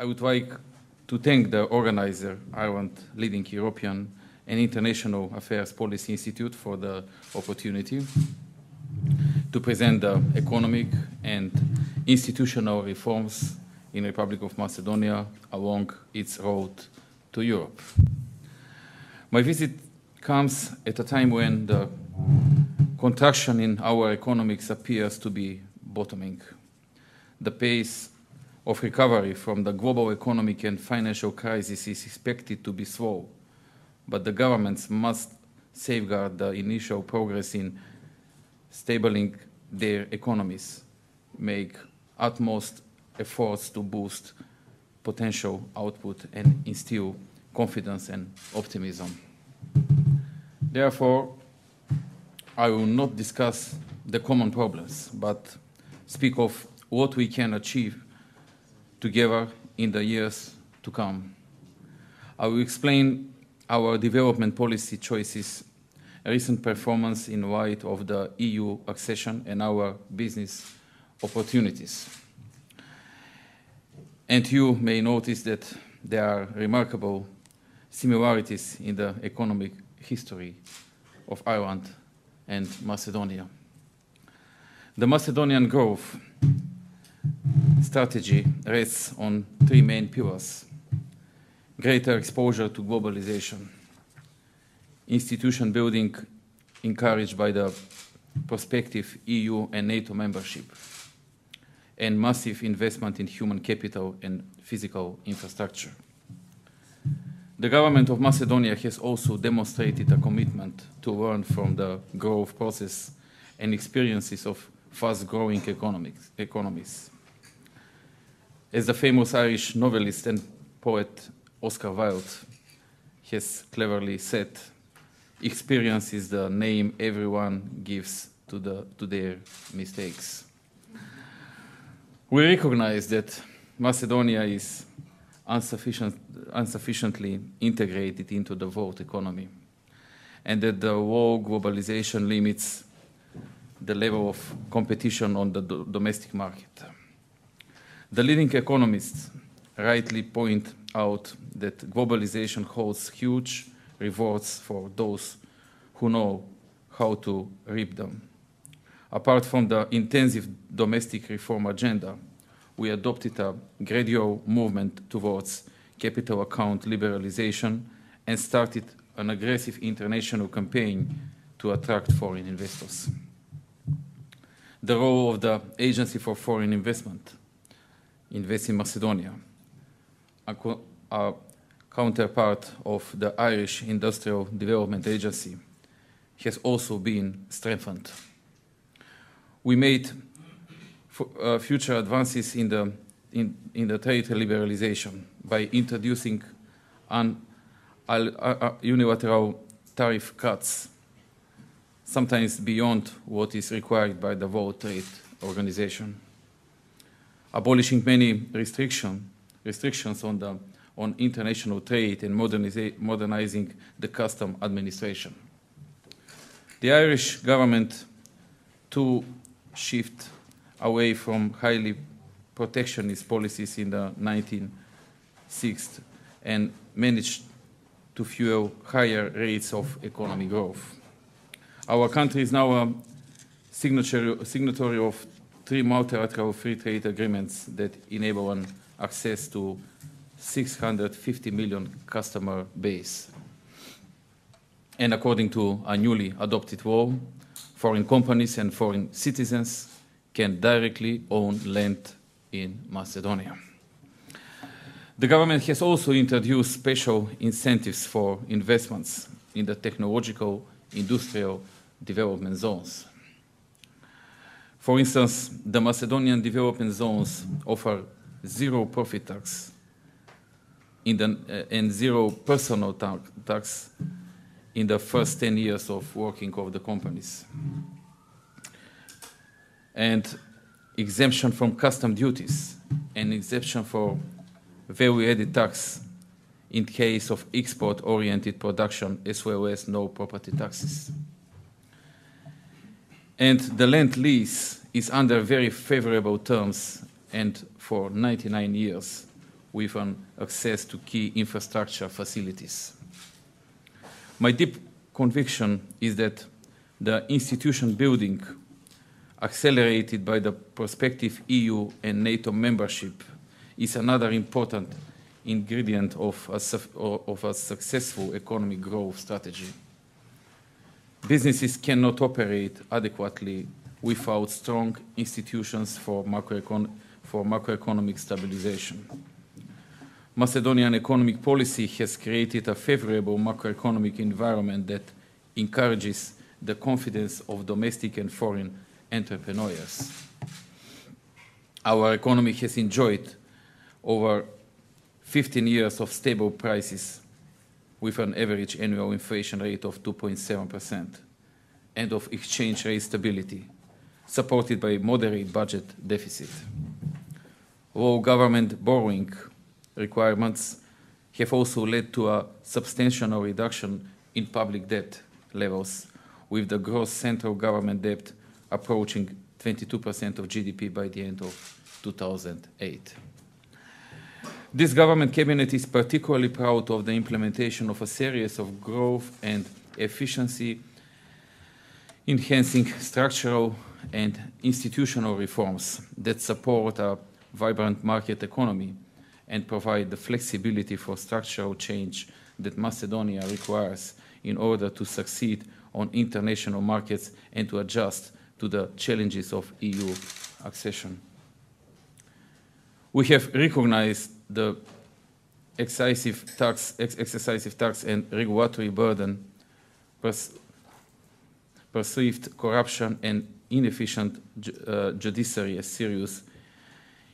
I would like to thank the organizer, Ireland Leading European and International Affairs Policy Institute, for the opportunity to present the economic and institutional reforms in the Republic of Macedonia along its road to Europe. My visit comes at a time when the contraction in our economics appears to be bottoming. The pace of recovery from the global economic and financial crisis is expected to be slow, but the governments must safeguard the initial progress in stabilizing their economies, make utmost efforts to boost potential output and instill confidence and optimism. Therefore, I will not discuss the common problems, but speak of what we can achieve together in the years to come. I will explain our development policy choices, recent performance in light of the EU accession, and our business opportunities. And you may notice that there are remarkable similarities in the economic history of Ireland and Macedonia. The Macedonian growth strategy rests on three main pillars: greater exposure to globalization, institution building encouraged by the prospective EU and NATO membership, and massive investment in human capital and physical infrastructure. The government of Macedonia has also demonstrated a commitment to learn from the growth process and experiences of fast-growing economies. As the famous Irish novelist and poet Oscar Wilde has cleverly said, experience is the name everyone gives to their mistakes. We recognize that Macedonia is insufficiently integrated into the world economy, and that the low globalization limits the level of competition on the domestic market. The leading economists rightly point out that globalization holds huge rewards for those who know how to reap them. Apart from the intensive domestic reform agenda, we adopted a gradual movement towards capital account liberalization and started an aggressive international campaign to attract foreign investors. The role of the Agency for Foreign Investment, Invest in Macedonia, a counterpart of the Irish Industrial Development Agency, has also been strengthened. We made future advances in the trade liberalization by introducing unilateral tariff cuts, sometimes beyond what is required by the World Trade Organization, abolishing many restrictions on international trade and modernizing the custom administration. The Irish government too shift away from highly protectionist policies in the 1960s and managed to fuel higher rates of economic growth. Our country is now a signatory of 3 multilateral free trade agreements that enable an access to 650 million customer base. And according to a newly adopted law, foreign companies and foreign citizens can directly own land in Macedonia. The government has also introduced special incentives for investments in the technological industrial development zones. For instance, the Macedonian development zones offer zero profit tax and zero personal tax in the first 10 years of working of the companies, and exemption from custom duties and exemption for value-added tax in case of export-oriented production, as well as no property taxes. And the land lease is under very favorable terms and for 99 years, with an access to key infrastructure facilities. My deep conviction is that the institution building, accelerated by the prospective EU and NATO membership, is another important ingredient of a successful economic growth strategy. Businesses cannot operate adequately without strong institutions for macroeconomic stabilization. Macedonian economic policy has created a favorable macroeconomic environment that encourages the confidence of domestic and foreign entrepreneurs. Our economy has enjoyed over 15 years of stable prices with an average annual inflation rate of 2.7% and of exchange rate stability, supported by moderate budget deficit. Low government borrowing requirements have also led to a substantial reduction in public debt levels, with the gross central government debt approaching 22% of GDP by the end of 2008. This government cabinet is particularly proud of the implementation of a series of growth and efficiency enhancing structural and institutional reforms that support a vibrant market economy and provide the flexibility for structural change that Macedonia requires in order to succeed on international markets and to adjust to the challenges of EU accession. We have recognized the excessive tax and regulatory burden, perceived corruption and inefficient judiciary as serious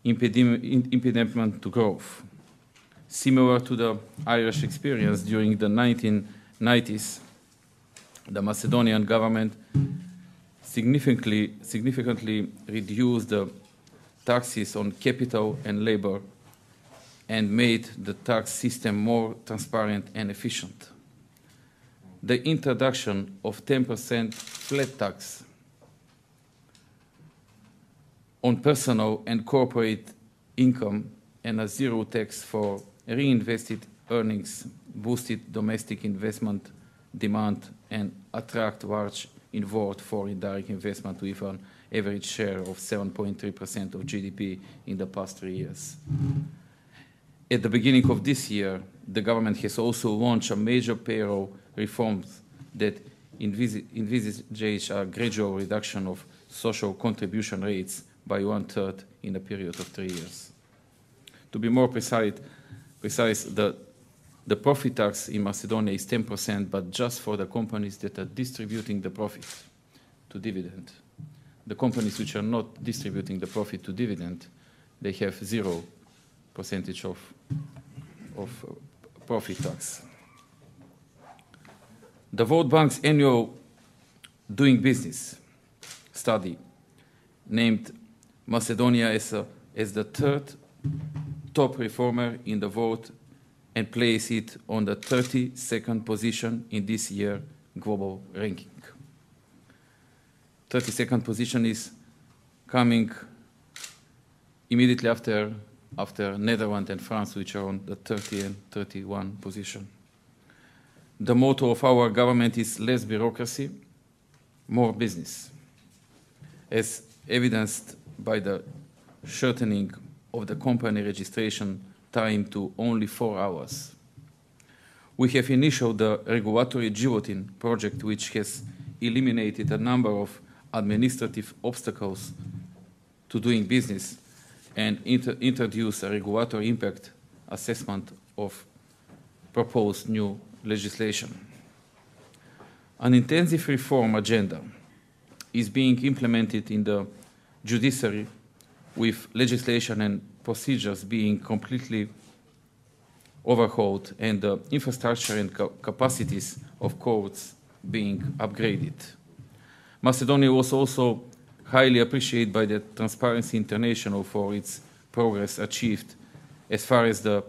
impediment to growth. Similar to the Irish experience during the 1990s, the Macedonian government significantly reduced the taxes on capital and labor and made the tax system more transparent and efficient. The introduction of 10% flat tax on personal and corporate income and a zero tax for reinvested earnings boosted domestic investment demand and attract large inward foreign direct investment with an average share of 7.3% of GDP in the past 3 years. At the beginning of this year, the government has also launched a major payroll reforms that envisage a gradual reduction of social contribution rates by 1/3 in a period of 3 years. To be more precise, the profit tax in Macedonia is 10%, but just for the companies that are distributing the profit to dividend. The companies which are not distributing the profit to dividend, they have 0% of profit tax. The World Bank's annual Doing Business study named Macedonia as the third top reformer in the world and place it on the 32nd position in this year's global ranking. 32nd position is coming immediately after Netherlands and France, which are on the 30 and 31 position. The motto of our government is less bureaucracy, more business, as evidenced by the shortening of the company registration time to only 4 hours. We have initiated the regulatory guillotine project, which has eliminated a number of administrative obstacles to doing business and introduced a regulatory impact assessment of proposed new legislation. An intensive reform agenda is being implemented in the judiciary, with legislation and procedures being completely overhauled and the infrastructure and capacities of courts being upgraded. Macedonia was also highly appreciated by the Transparency International for its progress achieved as far as the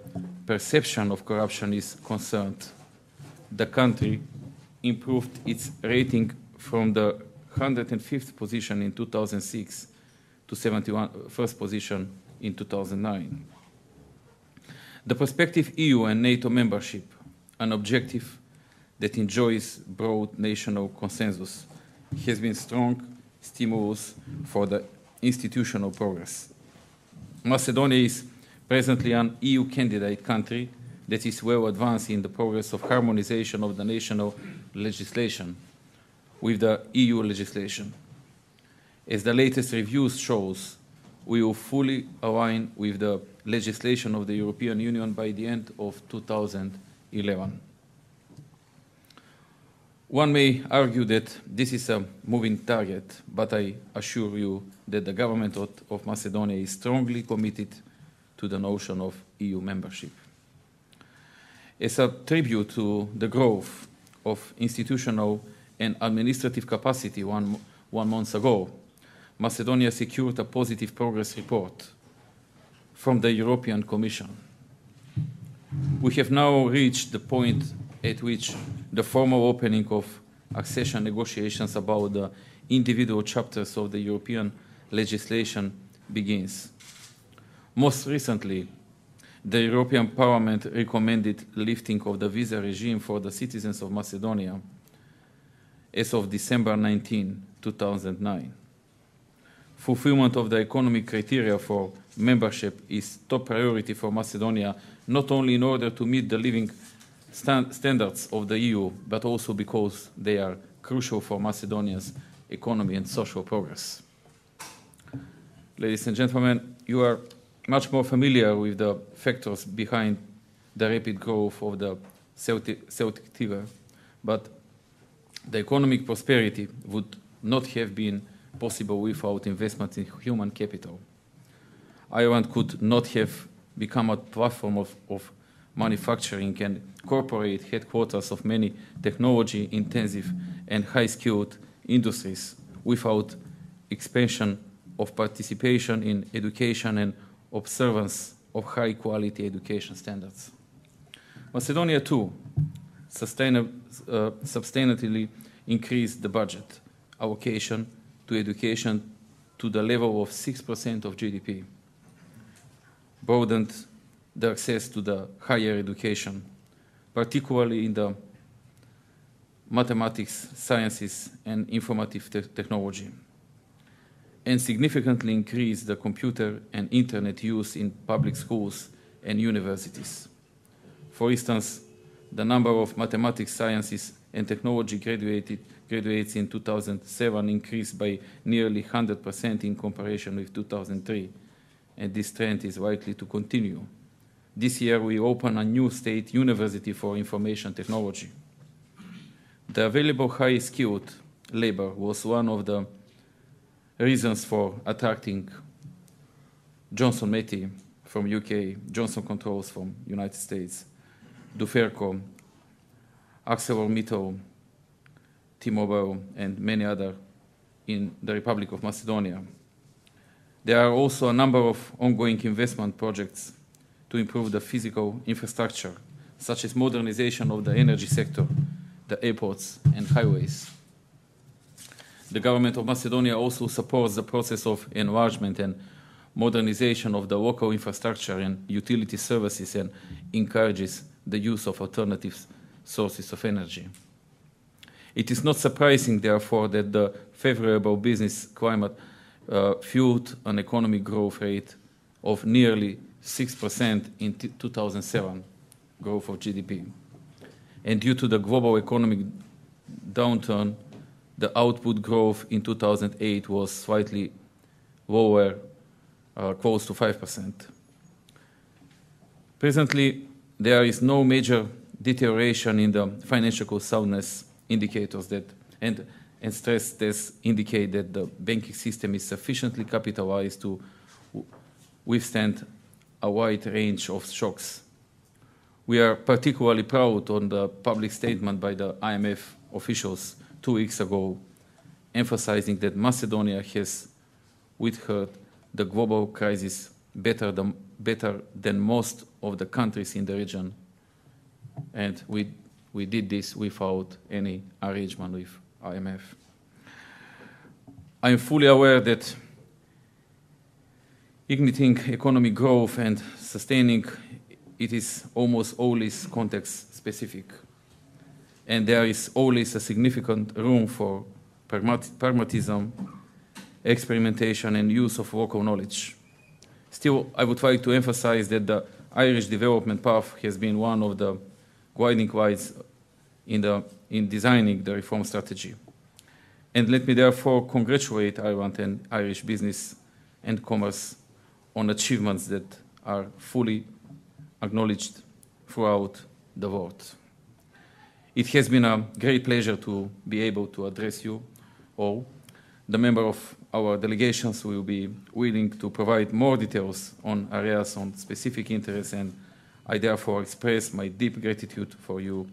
perception of corruption is concerned. The country improved its rating from the 105th position in 2006 to 71st position in 2009. The prospective EU and NATO membership, an objective that enjoys broad national consensus, has been strong stimulus for the institutional progress. Macedonia is presently an EU candidate country that is well advanced in the progress of harmonization of the national legislation with the EU legislation. As the latest reviews shows, we will fully align with the legislation of the European Union by the end of 2011. One may argue that this is a moving target, but I assure you that the government of Macedonia is strongly committed to the notion of EU membership. As a tribute to the growth of institutional and administrative capacity one month ago, Macedonia secured a positive progress report from the European Commission. We have now reached the point at which the formal opening of accession negotiations about the individual chapters of the European legislation begins. Most recently, the European Parliament recommended lifting of the visa regime for the citizens of Macedonia as of December 19, 2009. Fulfillment of the economic criteria for membership is top priority for Macedonia, not only in order to meet the living standards of the EU, but also because they are crucial for Macedonia's economy and social progress. Ladies and gentlemen, you are much more familiar with the factors behind the rapid growth of the Celtic Tiger, but the economic prosperity would not have been possible without investment in human capital. Ireland could not have become a platform of manufacturing and corporate headquarters of many technology-intensive and high-skilled industries without expansion of participation in education and observance of high-quality education standards. Macedonia, too, substantially increased the budget allocation to education to the level of 6% of GDP, broadened the access to the higher education, particularly in the mathematics, sciences, and informative technology, and significantly increased the computer and internet use in public schools and universities. For instance, the number of mathematics, sciences, and technology graduates in 2007 increased by nearly 100% in comparison with 2003, and this trend is likely to continue. This year, we open a new state university for information technology. The available high-skilled labor was one of the reasons for attracting Johnson Matthey from UK, Johnson Controls from United States, Duferco, ArcelorMittal, T-Mobile, and many others in the Republic of Macedonia. There are also a number of ongoing investment projects to improve the physical infrastructure, such as modernization of the energy sector, the airports, and highways. The government of Macedonia also supports the process of enlargement and modernization of the local infrastructure and utility services and encourages the use of alternative sources of energy. It is not surprising, therefore, that the favorable business climate fueled an economic growth rate of nearly 6% in 2007, growth of GDP. And due to the global economic downturn, the output growth in 2008 was slightly lower, close to 5%. Presently, there is no major deterioration in the financial soundness indicators and stress tests indicate that the banking system is sufficiently capitalized to withstand a wide range of shocks. We are particularly proud on the public statement by the IMF officials 2 weeks ago, emphasizing that Macedonia has withstood the global crisis better than most of the countries in the region, and we did this without any arrangement with IMF. I am fully aware that igniting economic growth and sustaining it is almost always context-specific, and there is always a significant room for pragmatism, experimentation, and use of local knowledge. Still, I would like to emphasize that the Irish development path has been one of the guiding lights in designing the reform strategy. And let me therefore congratulate Ireland and Irish business and commerce on achievements that are fully acknowledged throughout the world. It has been a great pleasure to be able to address you all. The member of our delegations will be willing to provide more details on areas on specific interests, and I therefore express my deep gratitude for your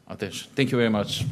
attention. Thank you very much.